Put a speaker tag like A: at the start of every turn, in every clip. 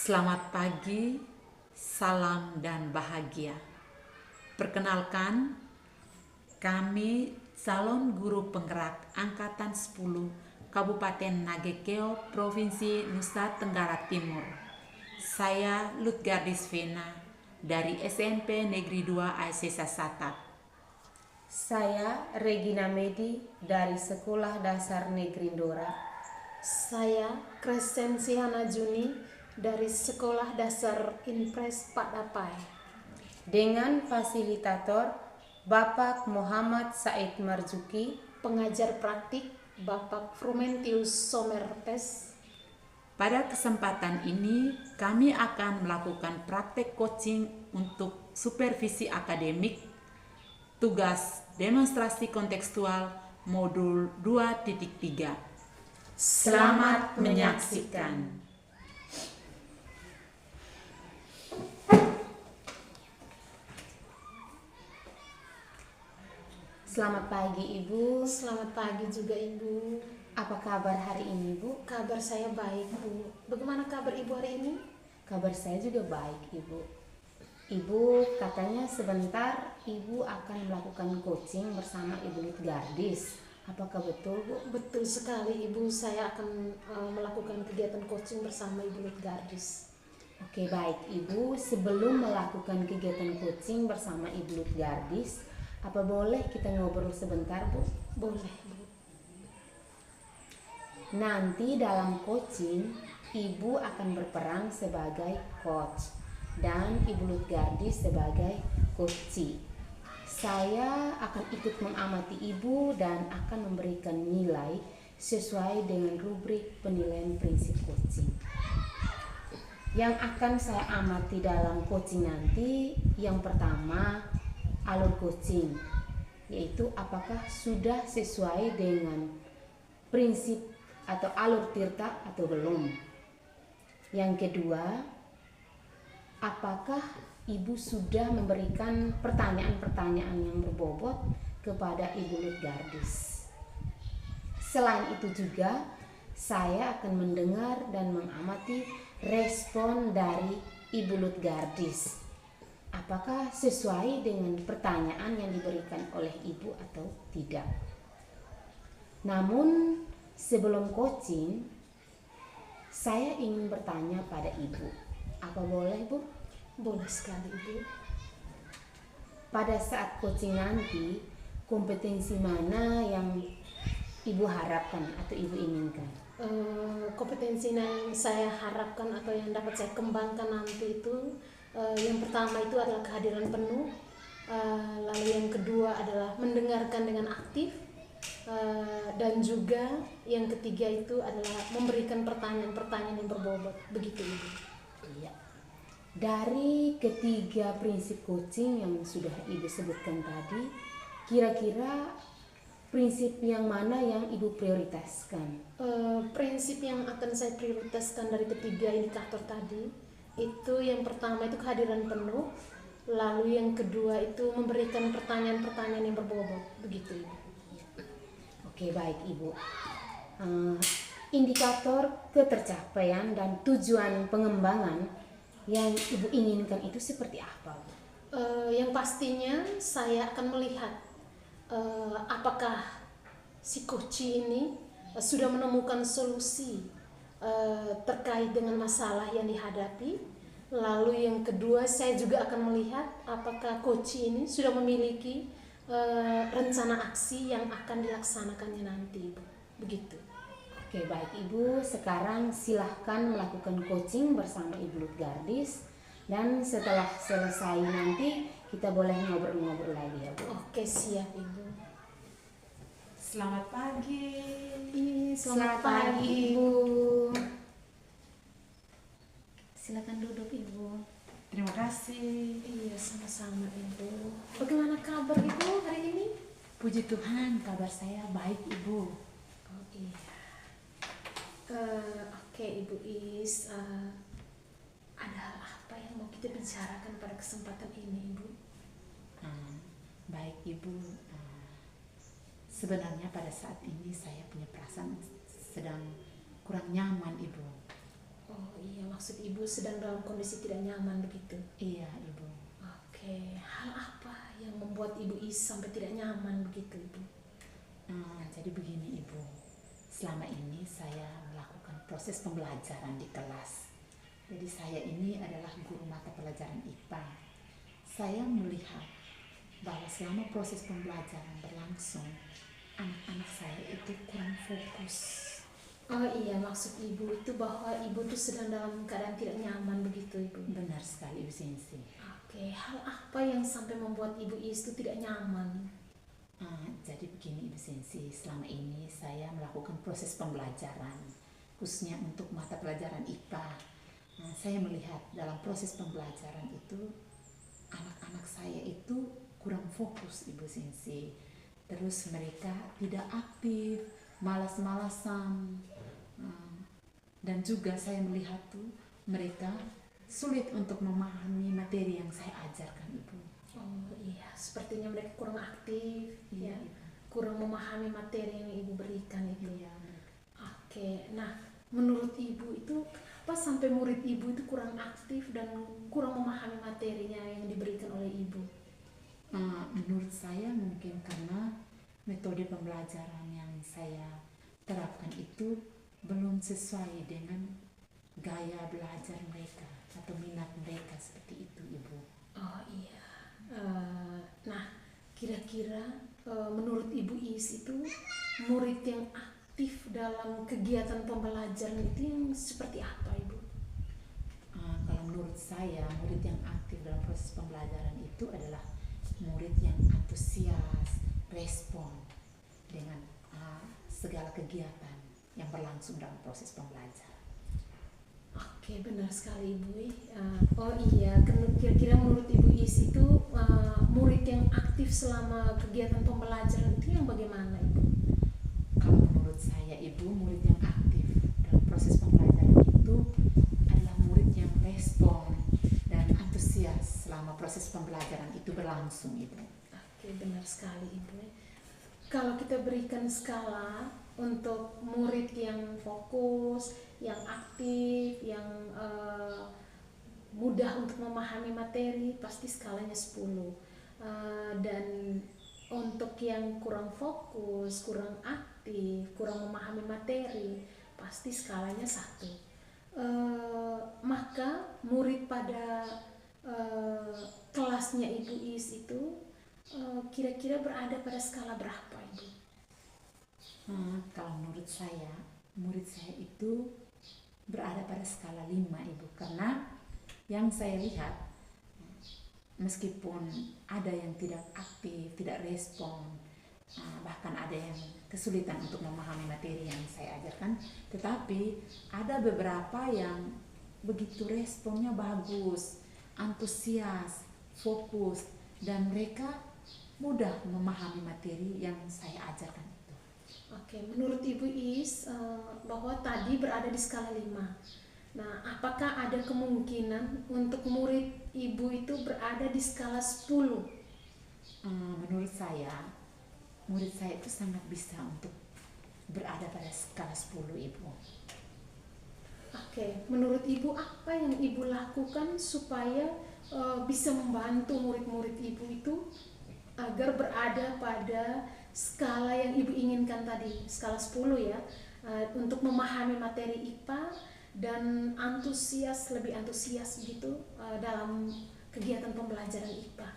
A: Selamat pagi, salam dan bahagia. Perkenalkan, kami calon guru penggerak Angkatan 10 Kabupaten Nagekeo, Provinsi Nusa Tenggara Timur. Saya Lutgardis Vena dari SMP Negeri 2 Aisesa Satap.
B: Saya Regina Medi dari Sekolah Dasar Negeri Dora.
C: Saya Crescensiana Juni dari Sekolah Dasar Impres Padapai.
B: Dengan fasilitator Bapak Muhammad Said Marzuki,
C: Pengajar praktik Bapak Frumentius Somertes.
A: Pada kesempatan ini, kami akan melakukan praktek coaching untuk supervisi akademik, tugas demonstrasi kontekstual modul 2.3. Selamat menyaksikan.
B: selamat pagi Ibu.
C: Selamat pagi juga Ibu.
B: Apa kabar hari ini Bu?
C: Kabar saya baik Bu. Bagaimana kabar Ibu hari ini?
B: Kabar saya juga baik Ibu. Ibu katanya sebentar Ibu akan melakukan coaching bersama Ibu Lutgardis. Apakah betul Bu?
C: Betul sekali Ibu, saya akan melakukan kegiatan coaching bersama Ibu Lutgardis.
B: Oke baik Ibu, sebelum melakukan kegiatan coaching bersama Ibu Lutgardis, apa boleh kita ngobrol sebentar Bu?
C: Boleh Bu.
B: Nanti dalam coaching, Ibu akan berperan sebagai coach dan Ibu Lutgardis sebagai coachee. Saya akan ikut mengamati Ibu dan akan memberikan nilai sesuai dengan rubrik penilaian prinsip coaching. Yang akan saya amati dalam coaching nanti, yang pertama alur coaching, yaitu apakah sudah sesuai dengan prinsip atau alur tirta atau belum. Yang kedua, apakah Ibu sudah memberikan pertanyaan-pertanyaan yang berbobot kepada Ibu Lutgardis. Selain itu juga, saya akan mendengar dan mengamati respon dari Ibu Lutgardis. Apakah sesuai dengan pertanyaan yang diberikan oleh Ibu atau tidak. Namun sebelum coaching, saya ingin bertanya pada Ibu. Apa boleh Bu?
C: Boleh sekali Ibu.
B: Pada saat coaching nanti, kompetensi mana yang Ibu harapkan atau Ibu inginkan?
C: Kompetensi yang saya harapkan atau yang dapat saya kembangkan nanti itu, yang pertama itu adalah kehadiran penuh, lalu yang kedua adalah mendengarkan dengan aktif, dan juga yang ketiga itu adalah memberikan pertanyaan-pertanyaan yang berbobot. Begitu Ibu.
B: Iya. Dari ketiga prinsip coaching yang sudah Ibu sebutkan tadi, kira-kira prinsip yang mana yang Ibu prioritaskan?
C: Prinsip yang akan saya prioritaskan dari ketiga indikator tadi, itu yang pertama itu kehadiran penuh, lalu yang kedua itu memberikan pertanyaan-pertanyaan yang berbobot. Begitu Ibu.
B: Oke baik Ibu. Indikator ketercapaian dan tujuan pengembangan yang Ibu inginkan itu seperti apa?
C: Yang pastinya saya akan melihat apakah si coachee ini sudah menemukan solusi terkait dengan masalah yang dihadapi. Lalu yang kedua, saya juga akan melihat apakah coachee ini sudah memiliki rencana aksi yang akan dilaksanakannya nanti. Begitu.
B: Oke baik Ibu, sekarang silahkan melakukan coaching bersama Ibu Lutgardis, dan setelah selesai nanti kita boleh ngobrol-ngobrol lagi ya Bu.
C: Oke siap Ibu.
A: Selamat pagi.
C: Selamat pagi
B: Ibu. Silakan duduk Ibu.
A: Terima kasih.
C: Iya sama-sama Ibu. Bagaimana kabar Ibu hari ini?
A: Puji Tuhan, kabar saya baik Ibu.
C: Oh iya. Oke Ibu Is, ada hal apa yang mau kita bicarakan pada kesempatan ini Ibu?
A: Baik Ibu, sebenarnya pada saat ini saya punya perasaan sedang kurang nyaman Ibu.
C: Oh iya, maksud ibu sedang dalam kondisi tidak nyaman begitu.
A: Iya Ibu.
C: Oke, hal apa yang membuat ibu Is sampai tidak nyaman begitu ibu?
A: Jadi begini Ibu, selama ini saya melakukan proses pembelajaran di kelas. Jadi saya ini adalah guru mata pelajaran IPA. Saya melihat bahwa selama proses pembelajaran berlangsung, anak-anak saya itu kurang fokus.
C: Oh iya, maksud ibu itu bahwa ibu tuh sedang dalam keadaan tidak nyaman begitu ibu.
A: Benar sekali Ibu Sinsi.
C: Oke, hal apa yang sampai membuat ibu Is itu tidak nyaman?
A: Jadi begini Ibu Sinsi, selama ini saya melakukan proses pembelajaran khususnya untuk mata pelajaran IPA. Saya melihat dalam proses pembelajaran itu anak-anak saya itu kurang fokus Ibu Sinsi. Terus mereka tidak aktif, malas-malasan. Dan juga saya melihat tuh mereka sulit untuk memahami materi yang saya ajarkan Ibu.
C: Oh iya, sepertinya mereka kurang aktif,
A: Iya,
C: ya,
A: Ibu.
C: kurang memahami materi yang ibu berikan itu.
A: Iya.
C: Oke, nah menurut ibu itu kenapa sampai murid ibu itu kurang aktif dan kurang memahami materinya yang diberikan oleh ibu?
A: Menurut saya mungkin karena metode pembelajaran yang saya terapkan itu belum sesuai dengan gaya belajar mereka atau minat mereka seperti itu Ibu.
C: Oh iya. Nah, kira-kira menurut Ibu Is itu murid yang aktif dalam kegiatan pembelajaran itu yang seperti apa Ibu?
A: Kalau menurut saya murid yang aktif dalam proses pembelajaran itu adalah murid yang antusias, respon dengan segala kegiatan yang berlangsung dalam proses pembelajaran.
C: Oke, benar sekali Ibu. Oh iya, kira-kira menurut Ibu Is itu murid yang aktif selama kegiatan pembelajaran itu yang bagaimana Ibu?
A: Kalau menurut saya Ibu, murid yang aktif dalam proses pembelajaran itu adalah murid yang respon dan antusias selama proses pembelajaran itu berlangsung Ibu.
C: Oke, benar sekali Ibu. Kalau kita berikan skala untuk murid yang fokus, yang aktif, yang mudah untuk memahami materi, pasti skalanya 10. Dan untuk yang kurang fokus, kurang aktif, kurang memahami materi, pasti skalanya 1. Maka murid pada kelasnya Ibu Is itu kira-kira berada pada skala berapa Ibu?
A: Kalau menurut saya, murid saya itu berada pada skala 5 Ibu, karena yang saya lihat meskipun ada yang tidak aktif, tidak respon, bahkan ada yang kesulitan untuk memahami materi yang saya ajarkan, tetapi ada beberapa yang begitu responnya bagus, antusias, fokus, dan mereka mudah memahami materi yang saya ajarkan itu.
C: Oke, menurut Ibu Is bahwa tadi berada di skala 5. Nah, apakah ada kemungkinan untuk murid Ibu itu berada di skala 10?
A: Menurut saya, murid saya itu sangat bisa untuk berada pada skala 10 Ibu.
C: Oke, menurut Ibu apa yang Ibu lakukan supaya bisa membantu murid-murid Ibu itu agar berada pada skala yang Ibu inginkan tadi, skala 10 ya, untuk memahami materi IPA dan lebih antusias gitu dalam kegiatan pembelajaran IPA?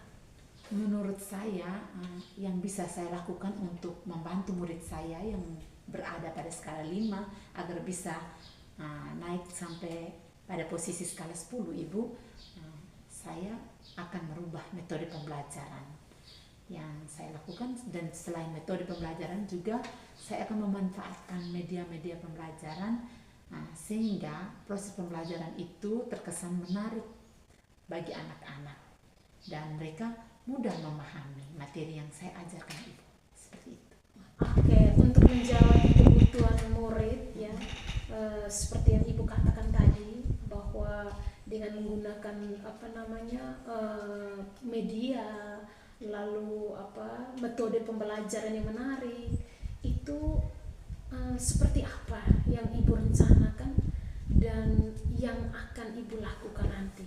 A: Menurut saya, yang bisa saya lakukan untuk membantu murid saya yang berada pada skala 5 agar bisa naik sampai pada posisi skala 10 Ibu, saya akan merubah metode pembelajaran yang saya lakukan, dan selain metode pembelajaran juga saya akan memanfaatkan media-media pembelajaran sehingga proses pembelajaran itu terkesan menarik bagi anak-anak dan mereka mudah memahami materi yang saya ajarkan Ibu. Seperti itu.
C: Oke, untuk menjawab kebutuhan murid ya, seperti yang Ibu katakan tadi bahwa dengan menggunakan media, lalu metode pembelajaran yang menarik, itu seperti apa yang Ibu rencanakan dan Ibu lakukan nanti?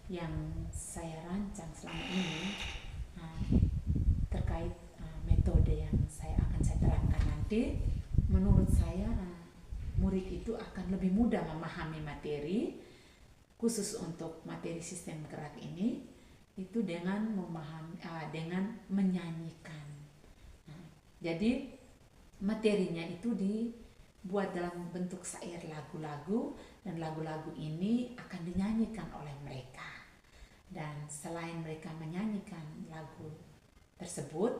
A: Yang saya rancang selama ini terkait metode yang akan saya terapkan nanti, menurut saya murid itu akan lebih mudah memahami materi, khusus untuk materi sistem gerak ini, itu dengan dengan menyanyikan. Jadi materinya itu dibuat dalam bentuk syair lagu-lagu, dan lagu-lagu ini akan dinyanyikan oleh mereka. Dan selain mereka menyanyikan lagu tersebut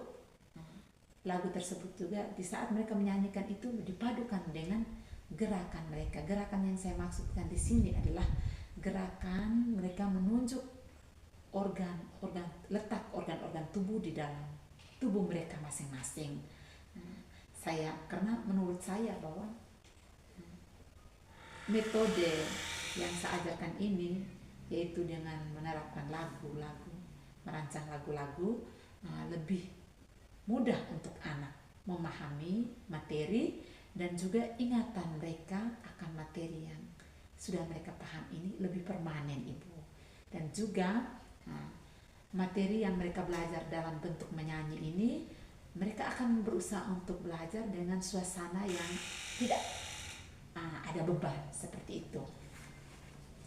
A: juga di saat mereka menyanyikan itu dipadukan dengan gerakan mereka. Gerakan yang saya maksudkan di sini adalah gerakan mereka menunjuk letak organ-organ tubuh di dalam tubuh mereka masing-masing. Karena menurut saya bahwa metode yang saya ajarkan ini, yaitu dengan menerapkan lagu-lagu, merancang lagu-lagu, lebih mudah untuk anak memahami materi, dan juga ingatan mereka akan materi yang sudah mereka paham ini lebih permanen, Ibu. Dan juga materi yang mereka belajar dalam bentuk menyanyi ini, mereka akan berusaha untuk belajar dengan suasana yang tidak ada beban seperti itu.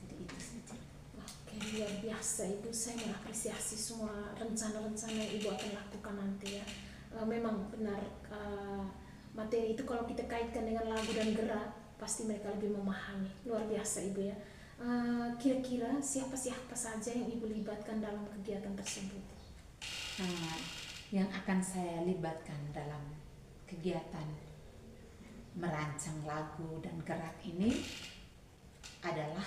A: Jadi itu saja.
C: Oke, luar biasa Ibu. Saya mengapresiasi semua rencana-rencana yang Ibu akan lakukan nanti ya. Memang benar, materi itu kalau kita kaitkan dengan lagu dan gerak, pasti mereka lebih memahami. Luar biasa Ibu ya. Kira-kira siapa-siapa saja yang Ibu libatkan dalam kegiatan tersebut?
A: Yang akan saya libatkan dalam kegiatan merancang lagu dan gerak ini adalah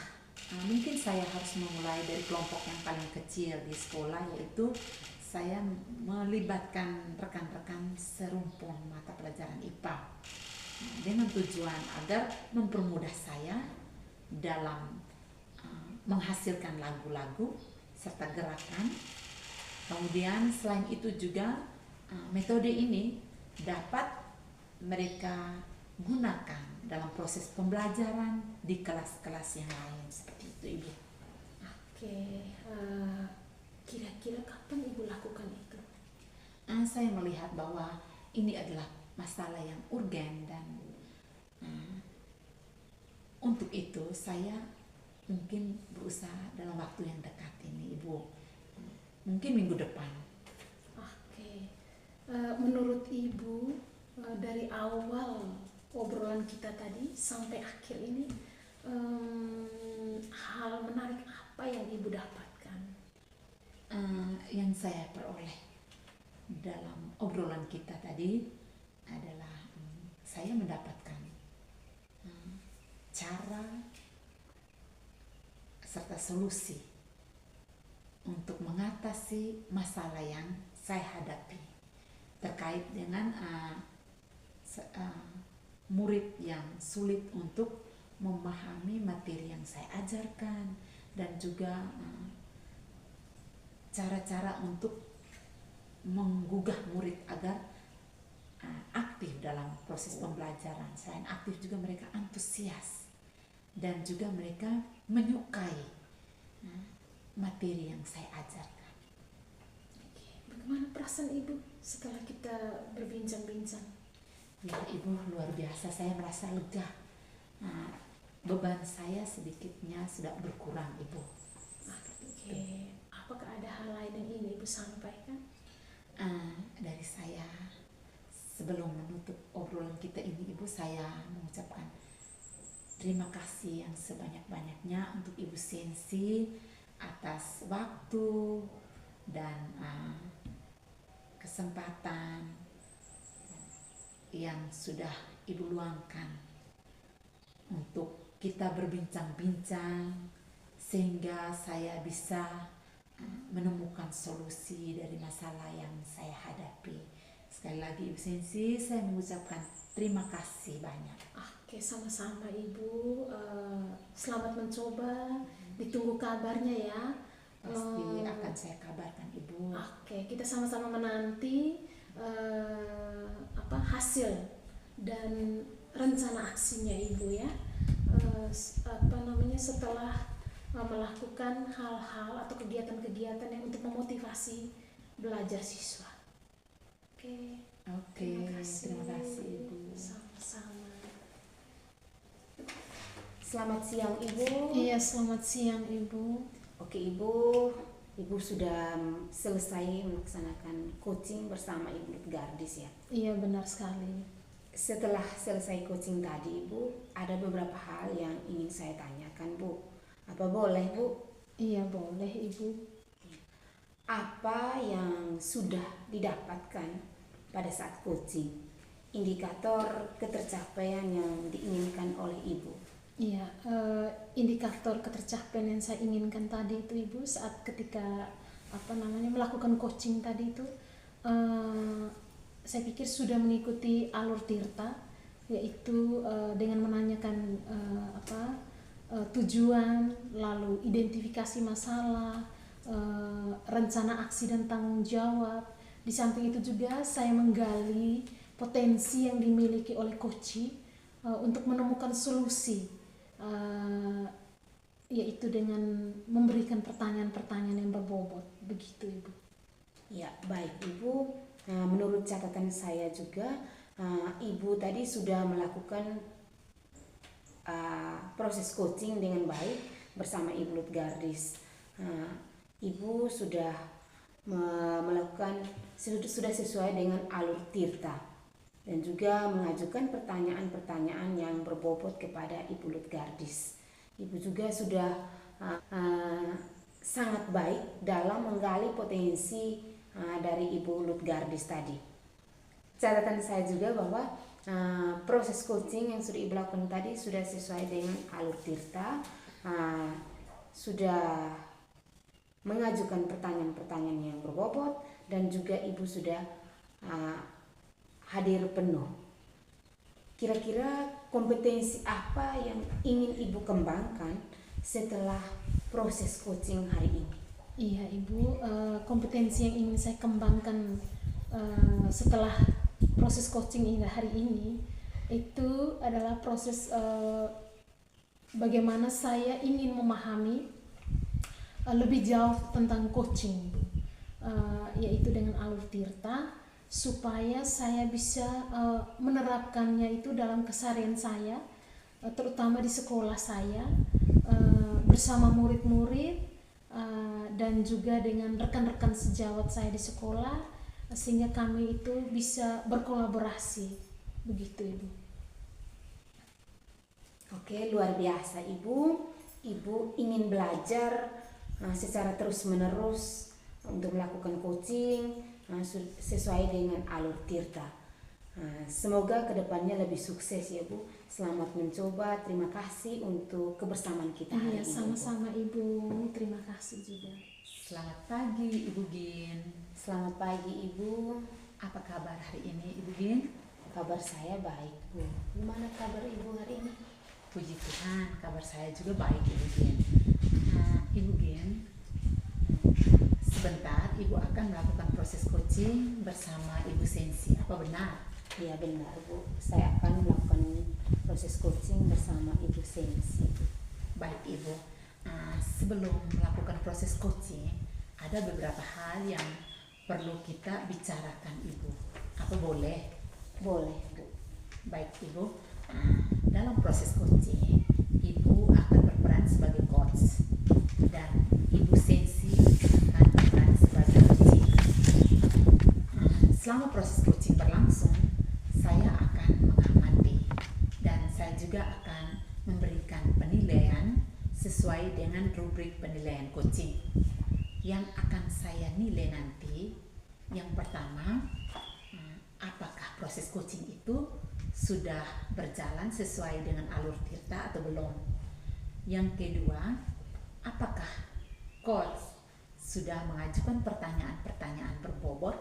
A: mungkin saya harus memulai dari kelompok yang paling kecil di sekolah, yaitu saya melibatkan rekan-rekan serumpun mata pelajaran IPA dengan tujuan agar mempermudah saya dalam menghasilkan lagu-lagu serta gerakan. Kemudian selain itu juga metode ini dapat mereka gunakan dalam proses pembelajaran di kelas-kelas yang lain, seperti itu, Ibu.
C: Oke, kira-kira kapan Ibu lakukan itu?
A: Saya melihat bahwa ini adalah masalah yang urgen, dan untuk itu saya mungkin berusaha dalam waktu yang dekat ini, Ibu. Mungkin minggu depan.
C: Oke, menurut Ibu dari awal obrolan kita tadi sampai akhir ini, hal menarik apa yang Ibu dapatkan?
A: Yang saya peroleh dalam obrolan kita tadi adalah saya mendapatkan cara serta solusi untuk mengatasi masalah yang saya hadapi terkait dengan murid yang sulit untuk memahami materi yang saya ajarkan, dan juga cara-cara untuk menggugah murid agar aktif dalam proses pembelajaran. Selain aktif juga mereka antusias, dan juga mereka menyukai materi yang saya ajarkan.
C: Bagaimana perasaan Ibu setelah kita berbincang-bincang?
A: Ya Ibu, luar biasa, saya merasa lega. Beban saya sedikitnya sudah berkurang, Ibu.
C: Oke. Apakah ada hal lain yang ingin Ibu sampaikan?
A: Dari saya, sebelum menutup obrolan kita ini, Ibu, saya mengucapkan terima kasih yang sebanyak-banyaknya untuk Ibu Sensi atas waktu dan kesempatan yang sudah Ibu luangkan untuk kita berbincang-bincang, sehingga saya bisa menemukan solusi dari masalah yang saya hadapi. Sekali lagi Ibu Sensi, saya mengucapkan terima kasih banyak.
C: Oke, sama-sama Ibu. Selamat mencoba. Ditunggu kabarnya ya.
A: Pasti akan saya kabarkan, Ibu.
C: Oke, kita sama-sama menanti hasil dan rencana aksinya Ibu ya. setelah melakukan hal-hal atau kegiatan-kegiatan yang untuk memotivasi belajar siswa. Oke.
A: Oke, terima kasih Ibu.
C: Sama-sama.
B: Selamat siang Ibu.
C: Iya, selamat siang Ibu.
B: Oke Ibu, Ibu sudah selesai melaksanakan coaching bersama Ibu Lutgardis ya.
C: Iya, benar sekali.
B: Setelah selesai coaching tadi Ibu, ada beberapa hal yang ingin saya tanyakan Bu. Apa boleh Bu?
C: Iya, boleh Ibu.
B: Apa yang sudah didapatkan pada saat coaching? Indikator ketercapaian yang diinginkan oleh Ibu.
C: Iya, indikator ketercapaian yang saya inginkan tadi itu Ibu saat ketika melakukan coaching tadi itu, saya pikir sudah mengikuti alur Tirta, yaitu dengan menanyakan tujuan, lalu identifikasi masalah, rencana aksi dan tanggung jawab. Di samping itu juga saya menggali potensi yang dimiliki oleh coach untuk menemukan solusi, yaitu dengan memberikan pertanyaan-pertanyaan yang berbobot. Begitu Ibu.
B: Ya, baik Ibu. Menurut catatan saya juga, Ibu tadi sudah melakukan proses coaching dengan baik bersama Ibu Lutgardis. Ibu sudah melakukan, sudah sesuai dengan alur Tirta dan juga mengajukan pertanyaan-pertanyaan yang berbobot kepada Ibu Lutgardis. Ibu juga sudah sangat baik dalam menggali potensi dari Ibu Lutgardis tadi. Catatan saya juga bahwa proses coaching yang sudah Ibu lakukan tadi sudah sesuai dengan alur Tirta, sudah mengajukan pertanyaan-pertanyaan yang berbobot, dan juga Ibu sudah hadir penuh. Kira-kira kompetensi apa yang ingin Ibu kembangkan setelah proses coaching hari ini?
C: Iya Ibu, kompetensi yang ingin saya kembangkan setelah proses coaching ini hari ini itu adalah proses bagaimana saya ingin memahami lebih jauh tentang coaching, yaitu dengan alur Tirta, supaya saya bisa menerapkannya itu dalam keseharian saya, terutama di sekolah saya, bersama murid-murid, dan juga dengan rekan-rekan sejawat saya di sekolah, sehingga kami itu bisa berkolaborasi. Begitu Ibu.
B: Oke, luar biasa Ibu. Ibu ingin belajar secara terus-menerus untuk melakukan coaching sesuai dengan alur Tirta. Semoga kedepannya lebih sukses ya Bu. Selamat mencoba. Terima kasih untuk kebersamaan kita hari ini.
C: Sama-sama Ibu. Terima kasih juga.
A: Selamat pagi Ibu Gin.
B: Selamat pagi Ibu.
A: Apa kabar hari ini Ibu Gin?
B: Kabar saya baik Bu. Gimana kabar Ibu hari ini?
A: Puji Tuhan, kabar saya juga baik Ibu Gin. Ibu Gin, sebentar Ibu akan melakukan proses coaching bersama Ibu Sensi. Apa benar?
B: Iya benar Bu, saya akan melakukan proses coaching bersama Ibu Sensi.
A: Baik Ibu, sebelum melakukan proses coaching ada beberapa hal yang perlu kita bicarakan Ibu. Apa boleh?
B: Boleh Bu.
A: Baik Ibu, dalam proses coaching Ibu akan berperan sebagai coach dan Ibu Sensi akan berperan sebagai coaching. Selama proses coaching berlangsung, saya akan mengamati dan saya juga akan memberikan penilaian sesuai dengan rubrik penilaian coaching. Yang akan saya nilai nanti, yang pertama, apakah proses coaching itu sudah berjalan sesuai dengan alur Tirta atau belum. Yang kedua, apakah coach sudah mengajukan pertanyaan-pertanyaan berbobot.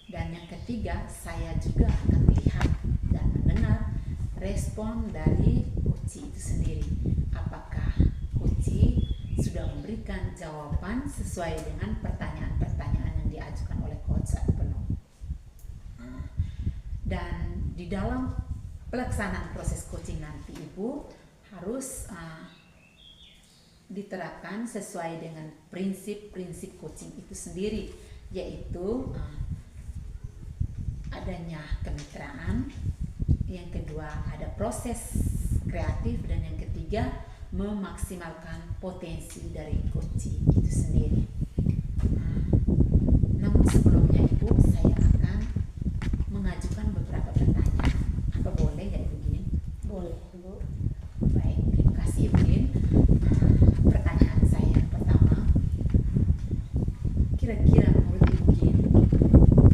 A: Dan yang ketiga, saya juga akan melihat dan mendengar respon dari coach itu sendiri. Apakah coach sudah memberikan jawaban sesuai dengan pertanyaan-pertanyaan yang diajukan oleh coach atau belum. Dan di dalam pelaksanaan proses coaching nanti Ibu harus diterapkan sesuai dengan prinsip-prinsip coaching itu sendiri, yaitu adanya kemitraan, yang kedua ada proses kreatif, dan yang ketiga memaksimalkan potensi dari coaching itu sendiri. Namun sebelumnya Ibu, saya akan mengajukan beberapa pertanyaan. Apa boleh ya Ibu Gin?
B: Boleh, Bu.
A: Baik, terima kasih Ibu Gin. Pertanyaan saya yang pertama, kira-kira menurut Ibu Gin,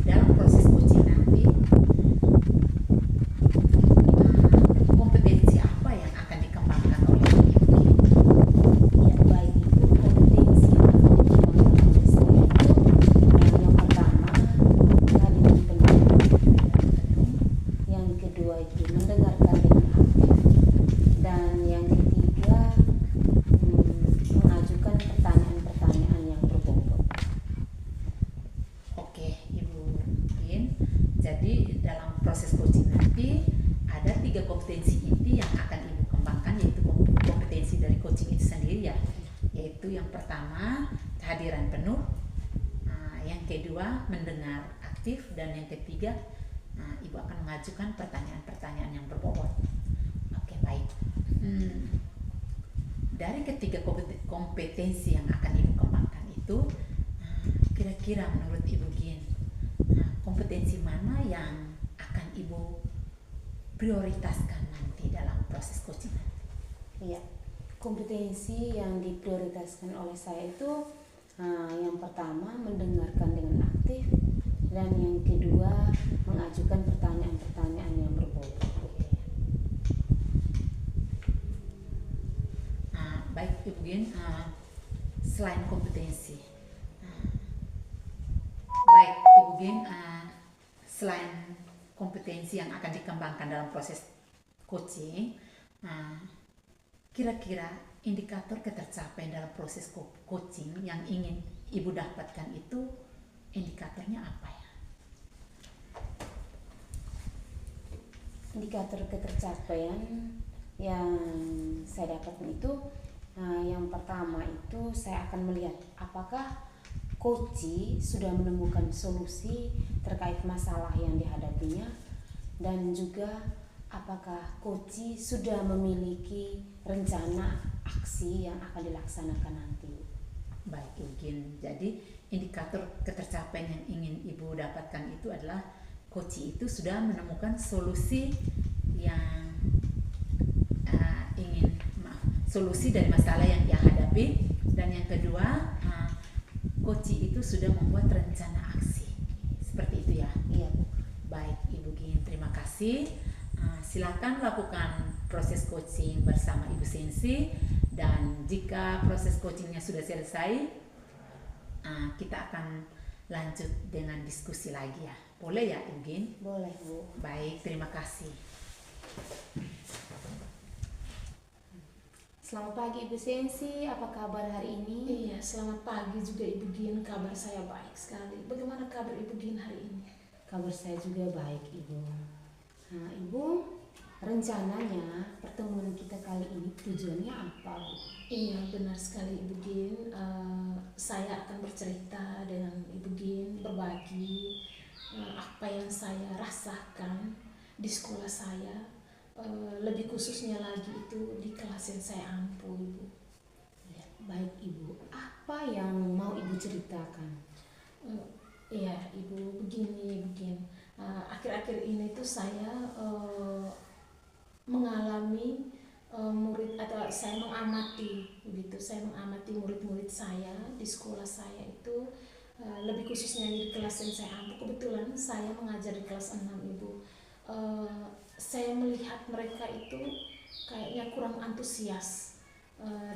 A: dalam proses coaching nanti kompetensi apa yang akan dikembangkan oleh Ibu Gin?
B: Ya, baik Ibu, kompetensi yang akan dikembangkan oleh saya itu yang pertama kehadiran penuh, yang kedua itu mendengarkan dengan aktif, dan yang ketiga mengajukan pertanyaan-pertanyaan yang berbobot.
A: Oke, Ibu Gin. Jadi dalam proses coaching nanti ada 3 kompetensi inti yang akan Ibu kembangkan, yaitu kompetensi dari coaching itu sendiri ya. Yaitu yang pertama kehadiran penuh, yang kedua mendengar aktif, dan yang ketiga Ibu akan mengajukan pertanyaan-pertanyaan yang berbobot. Oke, baik. Dari ketiga kompetensi yang akan Ibu kembangkan itu, kira-kira menurut Ibu Gin, kompetensi mana yang akan Ibu prioritaskan nanti dalam proses coaching nanti?
B: Iya, kompetensi yang diprioritaskan oleh saya itu yang pertama mendengarkan dengan aktif, dan yang kedua mengajukan pertanyaan-pertanyaan yang berbobot.
A: Baik Ibu Gin, selain kompetensi, baik Ibu Gin, selain kompetensi yang akan dikembangkan dalam proses coaching, kira-kira indikator ketercapaian dalam proses coaching yang ingin Ibu dapatkan itu indikatornya apa ya?
B: Indikator ketercapaian yang saya dapatkan itu yang pertama itu saya akan melihat apakah coach sudah menemukan solusi terkait masalah yang dihadapinya, dan juga apakah coach sudah memiliki rencana aksi yang akan dilaksanakan nanti.
A: Baik Ibu Gin, jadi indikator ketercapaian yang ingin Ibu dapatkan itu adalah coach itu sudah menemukan solusi yang solusi dari masalah yang dia hadapi, dan yang kedua coach itu sudah membuat rencana aksi. Seperti itu ya?
B: Iya, Bu.
A: Baik Ibu Gin, terima kasih. Silakan lakukan proses coaching bersama Ibu Sensi, dan jika proses coachingnya sudah selesai, kita akan lanjut dengan diskusi lagi ya. Boleh ya Ibu Gin?
B: Boleh, Bu.
A: Baik, terima kasih.
B: Selamat pagi Ibu Sensi, apa kabar hari ini?
C: Iya, selamat pagi juga Ibu Gin. Kabar saya baik sekali. Bagaimana kabar Ibu Gin hari ini?
B: Kabar saya juga baik, Ibu. Nah, Ibu, rencananya pertemuan kita kali ini tujuannya apa, Bu?
C: Iya, benar sekali Ibu Gin. Saya akan bercerita dengan Ibu Gin, berbagi apa yang saya rasakan di sekolah saya. Lebih khususnya lagi itu di kelas yang saya ampu, Ibu.
B: Ya, baik Ibu. Apa yang mau Ibu ceritakan?
C: Iya, Ibu, begini. Akhir-akhir ini tuh saya mengalami murid, atau saya mengamati begitu. Saya mengamati murid-murid saya di sekolah saya itu, lebih khususnya di kelas yang saya ampu. Kebetulan saya mengajar di kelas 6, Ibu. Saya melihat mereka itu kayaknya kurang antusias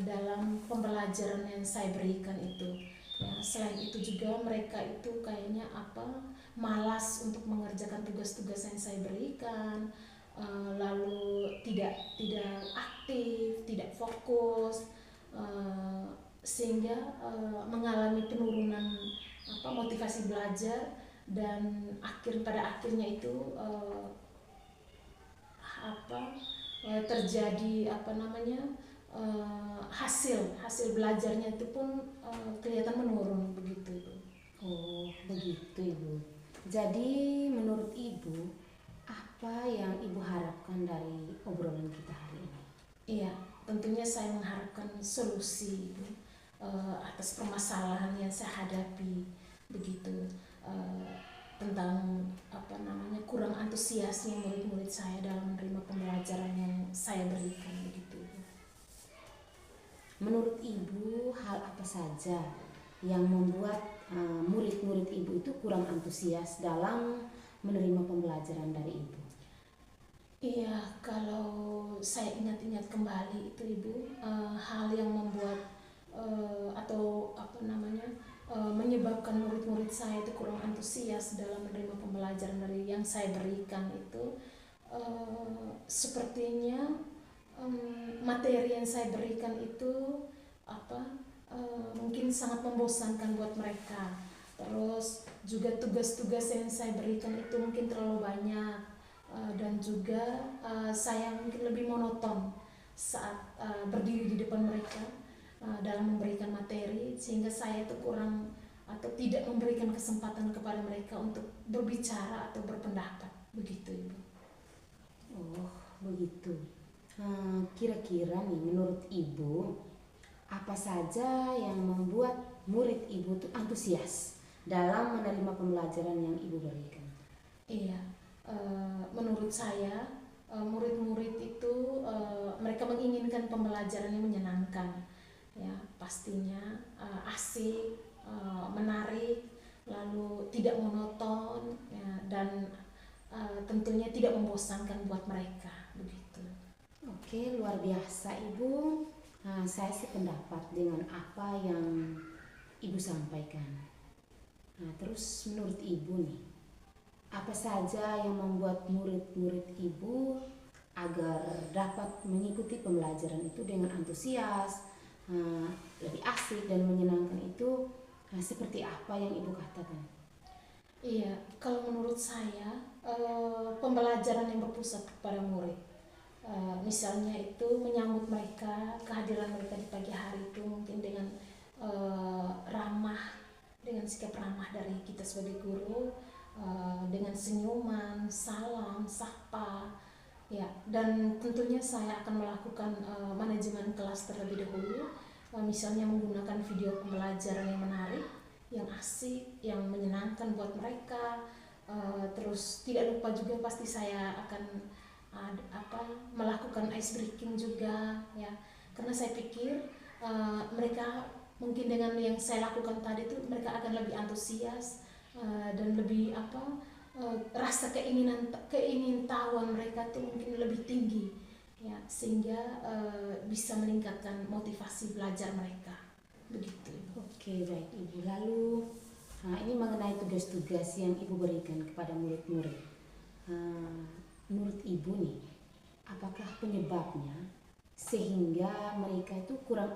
C: dalam pembelajaran yang saya berikan itu. Ya, selain itu juga mereka itu kayaknya malas untuk mengerjakan tugas-tugas yang saya berikan, lalu tidak aktif, tidak fokus, sehingga mengalami penurunan motivasi belajar, dan pada akhirnya itu terjadi hasil belajarnya itu pun kelihatan menurun begitu Ibu.
B: Oh, begitu Ibu. Jadi menurut Ibu, apa yang Ibu harapkan dari obrolan kita hari ini?
C: Iya, tentunya saya mengharapkan solusi Ibu, atas permasalahan yang saya hadapi begitu, tentang kurang antusiasnya murid-murid saya dalam menerima pembelajaran yang saya berikan begitu Ibu.
B: Menurut Ibu, hal apa saja yang membuat murid-murid Ibu itu kurang antusias dalam menerima pembelajaran dari Ibu?
C: Iya, kalau saya ingat-ingat kembali itu Ibu, hal yang membuat menyebabkan murid-murid saya itu kurang antusias dalam menerima pembelajaran dari yang saya berikan itu, sepertinya materi yang saya berikan itu mungkin sangat membosankan buat mereka. Terus juga tugas-tugas yang saya berikan itu mungkin terlalu banyak, dan juga saya mungkin lebih monoton saat berdiri di depan mereka dalam memberikan materi, sehingga saya itu kurang atau tidak memberikan kesempatan kepada mereka untuk berbicara atau berpendapat begitu Ibu.
B: Oh, begitu. Kira-kira nih menurut Ibu, apa saja yang membuat murid Ibu tuh antusias dalam menerima pembelajaran yang Ibu berikan?
C: Iya, menurut saya murid-murid itu mereka menginginkan pembelajaran yang menyenangkan, ya pastinya asik, menarik, lalu tidak monoton, ya, dan tentunya tidak membosankan buat mereka begitu.
B: Oke, luar biasa Ibu. Saya sependapat dengan apa yang Ibu sampaikan. Terus menurut Ibu nih, apa saja yang membuat murid-murid Ibu agar dapat mengikuti pembelajaran itu dengan antusias, lebih asik dan menyenangkan itu, seperti apa yang Ibu katakan?
C: Iya, kalau menurut saya pembelajaran yang berpusat kepada murid, misalnya itu menyambut mereka, kehadiran mereka di pagi hari itu mungkin dengan ramah, dengan sikap ramah dari kita sebagai guru, dengan senyuman, salam, sapa, ya, dan tentunya saya akan melakukan manajemen kelas terlebih dahulu, misalnya menggunakan video pembelajaran yang menarik, yang asik, yang menyenangkan buat mereka. Terus tidak lupa juga pasti saya akan melakukan ice breaking juga, ya, karena saya pikir mereka mungkin dengan yang saya lakukan tadi itu mereka akan lebih antusias, dan lebih rasa keingintahuan mereka tuh mungkin lebih tinggi, ya, sehingga bisa meningkatkan motivasi belajar mereka begitu.
B: Oke, baik Ibu. Lalu ini mengenai tugas-tugas yang Ibu berikan kepada murid-murid. Menurut Ibu nih, apakah penyebabnya sehingga mereka itu kurang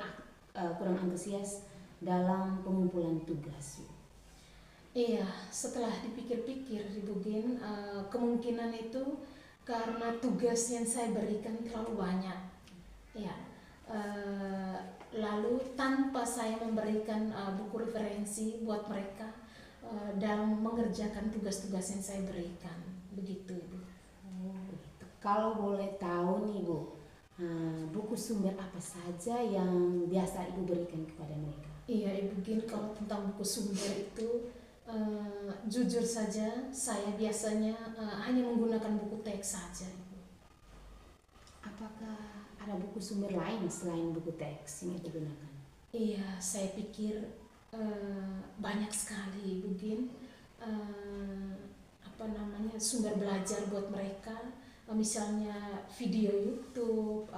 B: antusias dalam pengumpulan tugas?
C: Iya, setelah dipikir-pikir Ibu Gin, kemungkinan itu karena tugas yang saya berikan terlalu banyak, ya. Lalu tanpa saya memberikan buku referensi buat mereka dalam mengerjakan tugas-tugas yang saya berikan, begitu Ibu.
B: Oh, begitu. Kalau boleh tahu nih Bu, buku sumber apa saja yang biasa Ibu berikan kepada mereka?
C: Iya Ibu Gin, kalau tentang buku sumber itu jujur saja saya biasanya hanya menggunakan buku teks saja Ibu.
B: Apakah ada buku sumber lain selain buku teks yang Ibu gunakan?
C: Iya, saya pikir banyak sekali Ibu Gin, sumber belajar buat mereka, misalnya video YouTube,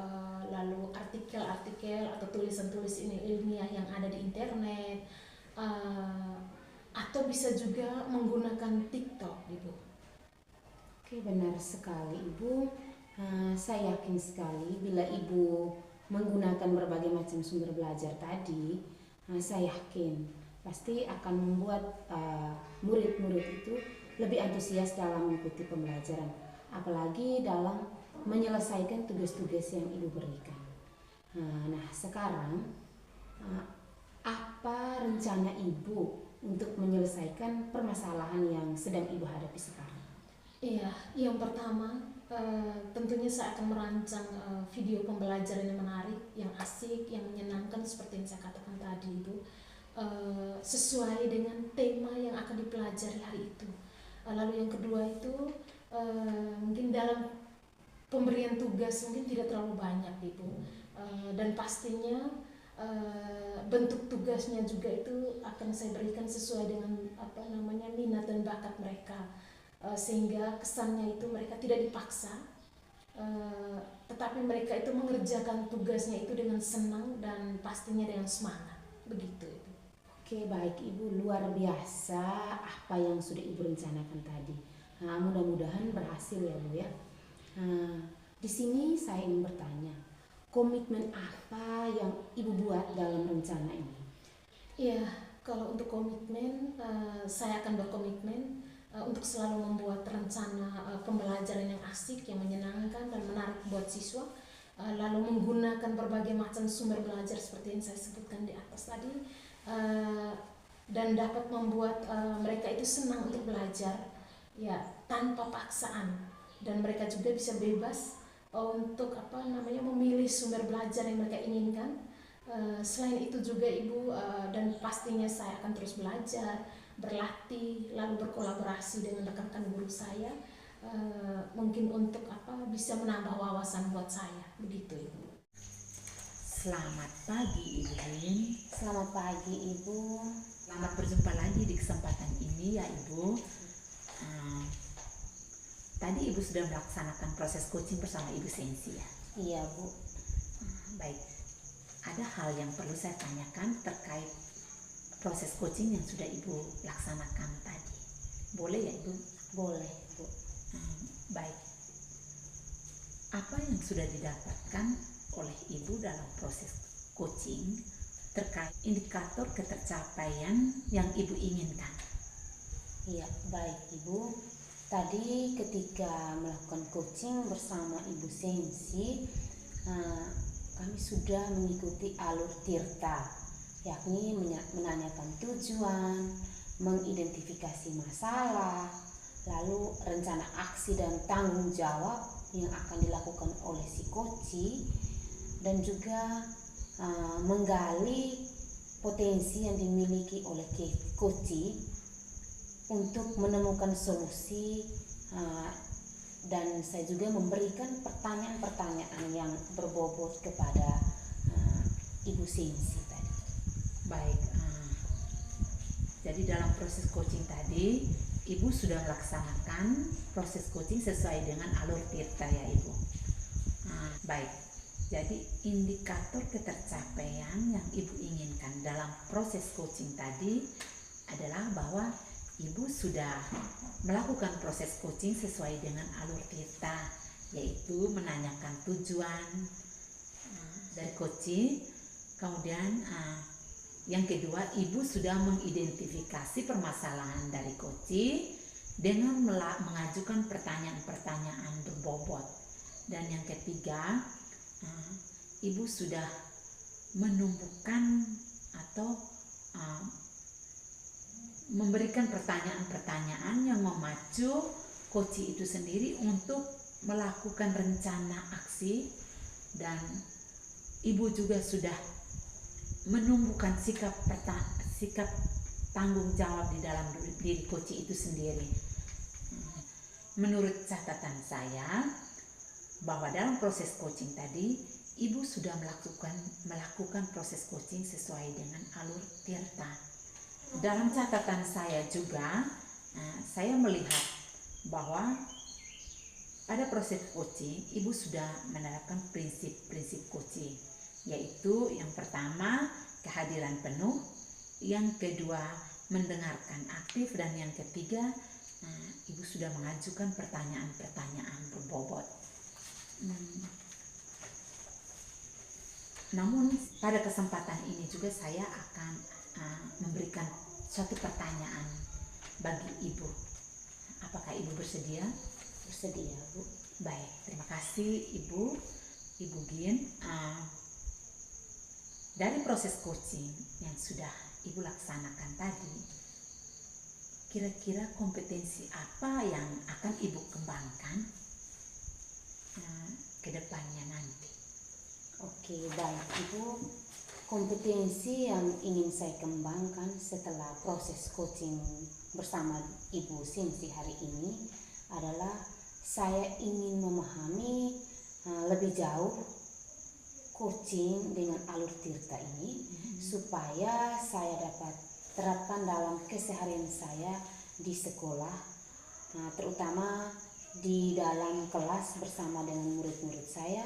C: lalu artikel-artikel atau tulisan-tulisan ilmiah yang ada di internet, atau bisa juga menggunakan TikTok Ibu.
B: Oke, benar sekali Ibu. Saya yakin sekali bila Ibu menggunakan berbagai macam sumber belajar tadi, saya yakin pasti akan membuat murid-murid itu lebih antusias dalam mengikuti pembelajaran, apalagi dalam menyelesaikan tugas-tugas yang ibu berikan. Nah, sekarang apa rencana ibu untuk menyelesaikan permasalahan yang sedang ibu hadapi sekarang?
C: Iya, yang pertama tentunya saya akan merancang video pembelajaran yang menarik, yang asik, yang menyenangkan seperti yang saya katakan tadi Ibu, sesuai dengan tema yang akan dipelajari hari itu. Lalu yang kedua itu mungkin dalam pemberian tugas mungkin tidak terlalu banyak Ibu, dan pastinya bentuk tugasnya juga itu akan saya berikan sesuai dengan minat dan bakat mereka, sehingga kesannya itu mereka tidak dipaksa, tetapi mereka itu mengerjakan tugasnya itu dengan senang dan pastinya dengan semangat, begitu Ibu.
B: Oke, baik Ibu, luar biasa apa yang sudah Ibu rencanakan tadi. Mudah-mudahan berhasil ya Bu ya. Di sini saya ingin bertanya, komitmen apa yang Ibu buat dalam rencana ini?
C: Iya, kalau untuk komitmen, saya akan berkomitmen untuk selalu membuat rencana pembelajaran yang asik, yang menyenangkan dan menarik buat siswa, lalu menggunakan berbagai macam sumber belajar seperti yang saya sebutkan di atas tadi, dan dapat membuat mereka itu senang untuk belajar ya tanpa paksaan, dan mereka juga bisa bebas untuk memilih sumber belajar yang mereka inginkan. Selain itu juga Ibu, dan pastinya saya akan terus belajar, berlatih, lalu berkolaborasi dengan rekan-rekan guru saya, mungkin untuk bisa menambah wawasan buat saya, begitu Ibu.
A: Selamat pagi Ibu Lin.
B: Selamat pagi Ibu.
A: Selamat berjumpa lagi di kesempatan ini ya Ibu. Tadi Ibu sudah melaksanakan proses coaching bersama Ibu Sensi ya?
B: Iya Bu.
A: Baik, ada hal yang perlu saya tanyakan terkait proses coaching yang sudah Ibu laksanakan tadi. Boleh ya Ibu?
B: Boleh Bu.
A: Baik, apa yang sudah didapatkan oleh Ibu dalam proses coaching terkait indikator ketercapaian yang Ibu inginkan?
B: Iya, baik Ibu. Tadi ketika melakukan coaching bersama Ibu Sensi, kami sudah mengikuti alur Tirta, yakni menanyakan tujuan, mengidentifikasi masalah, lalu rencana aksi dan tanggung jawab yang akan dilakukan oleh si coach, dan juga menggali potensi yang dimiliki oleh coach untuk menemukan solusi, dan saya juga memberikan pertanyaan-pertanyaan yang berbobot kepada Ibu Sensi tadi.
A: Baik, jadi dalam proses coaching tadi Ibu sudah melaksanakan proses coaching sesuai dengan alur Tirta ya Ibu. Baik, jadi indikator ketercapaian yang Ibu inginkan dalam proses coaching tadi adalah bahwa Ibu sudah melakukan proses coaching sesuai dengan alur Tirta, yaitu menanyakan tujuan dari coaching. Kemudian yang kedua, Ibu sudah mengidentifikasi permasalahan dari coaching dengan mengajukan pertanyaan-pertanyaan berbobot. Dan yang ketiga, Ibu sudah menumbuhkan atau memberikan pertanyaan-pertanyaan yang memacu coach itu sendiri untuk melakukan rencana aksi, dan Ibu juga sudah menumbuhkan sikap tanggung jawab di dalam diri coach itu sendiri. Menurut catatan saya, bahwa dalam proses coaching tadi Ibu sudah melakukan proses coaching sesuai dengan alur Tirta. Dalam catatan saya juga, saya melihat bahwa pada proses coaching Ibu sudah menerapkan prinsip-prinsip coaching, yaitu yang pertama kehadiran penuh, yang kedua mendengarkan aktif, dan yang ketiga Ibu sudah mengajukan pertanyaan-pertanyaan berbobot. Namun pada kesempatan ini juga saya akan memberikan suatu pertanyaan bagi Ibu. Apakah Ibu bersedia?
B: Bersedia Bu.
A: Baik, terima kasih Ibu Gin. Dari proses coaching yang sudah Ibu laksanakan tadi, kira-kira kompetensi apa yang akan Ibu kembangkan ke depannya nanti?
B: Oke, baik Ibu. Kompetensi yang ingin saya kembangkan setelah proses coaching bersama Ibu Sensi hari ini adalah saya ingin memahami lebih jauh coaching dengan alur tirta ini supaya saya dapat terapkan dalam keseharian saya di sekolah, terutama di dalam kelas bersama dengan murid-murid saya,